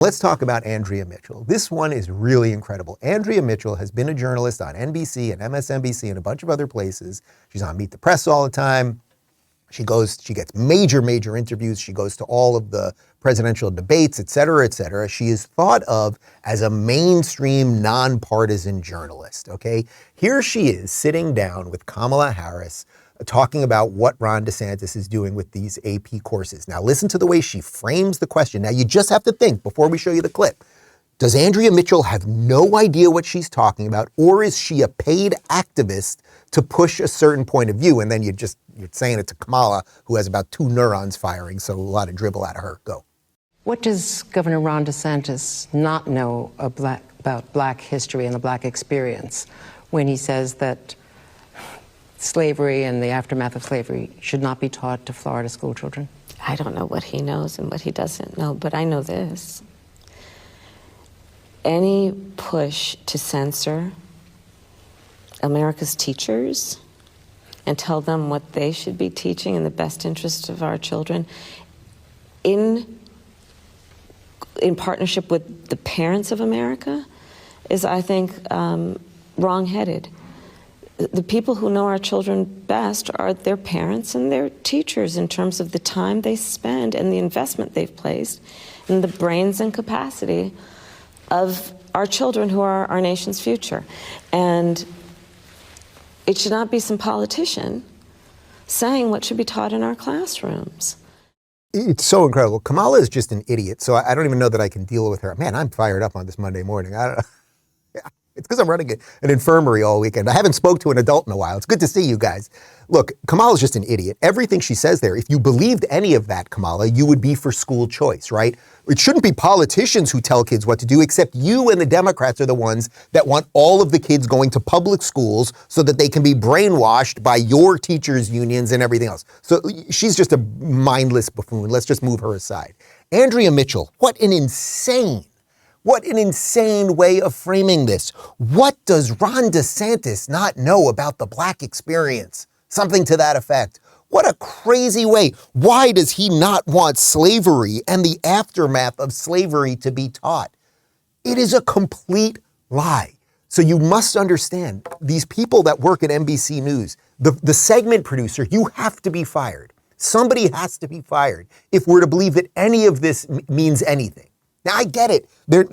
Let's talk about Andrea Mitchell. This one is really incredible. Andrea Mitchell has been a journalist on NBC and MSNBC and a bunch of other places. She's on Meet the Press all the time. She gets major interviews. She goes to all of the presidential debates, et cetera, et cetera. She is thought of as a mainstream, nonpartisan journalist, okay? Here she is sitting down with Kamala Harris, talking about what Ron DeSantis is doing with these AP courses. Now, listen to the way she frames the question. Now, you just have to think before we show you the clip. Does Andrea Mitchell have no idea what she's talking about, or is she a paid activist to push a certain point of view? And then you're saying it to Kamala, who has about 2 neurons firing, so a lot of dribble out of her. Go. What does Governor Ron DeSantis not know about Black history and the Black experience when he says that slavery and the aftermath of slavery should not be taught to Florida school children? I don't know what he knows and what he doesn't know, but I know this. Any push to censor America's teachers and tell them what they should be teaching in the best interest of our children in partnership with the parents of America is, I think, wrong-headed. The people who know our children best are their parents and their teachers in terms of the time they spend and the investment they've placed in the brains and capacity of our children who are our nation's future. And it should not be some politician saying what should be taught in our classrooms. It's so incredible. Kamala is just an idiot, so I don't even know that I can deal with her. Man, I'm fired up on this Monday morning. I don't know. It's because I'm running an infirmary all weekend. I haven't spoke to an adult in a while. It's good to see you guys. Look, Kamala's just an idiot. Everything she says there, if you believed any of that, Kamala, you would be for school choice, right? It shouldn't be politicians who tell kids what to do, except you and the Democrats are the ones that want all of the kids going to public schools so that they can be brainwashed by your teachers' unions and everything else. So she's just a mindless buffoon. Let's just move her aside. Andrea Mitchell, what an insane way of framing this. What does Ron DeSantis not know about the Black experience? Something to that effect. What a crazy way. Why does he not want slavery and the aftermath of slavery to be taught? It is a complete lie. So you must understand, these people that work at NBC News, the segment producer, you have to be fired. Somebody has to be fired if we're to believe that any of this means anything. Now, I get it. They're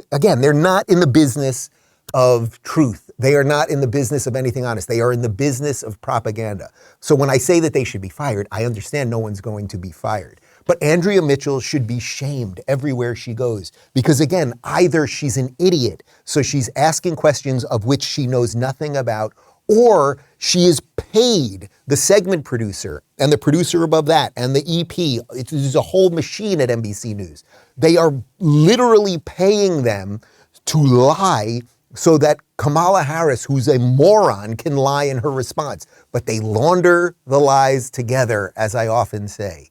not in the business of truth. They are not in the business of anything honest. They are in the business of propaganda. So when I say that they should be fired, I understand no one's going to be fired. But Andrea Mitchell should be shamed everywhere she goes. Because again, either she's an idiot, so she's asking questions of which she knows nothing about, or she is paid, the segment producer and the producer above that and the EP. It's a whole machine at NBC News. They are literally paying them to lie so that Kamala Harris, who's a moron, can lie in her response. But they launder the lies together, as I often say.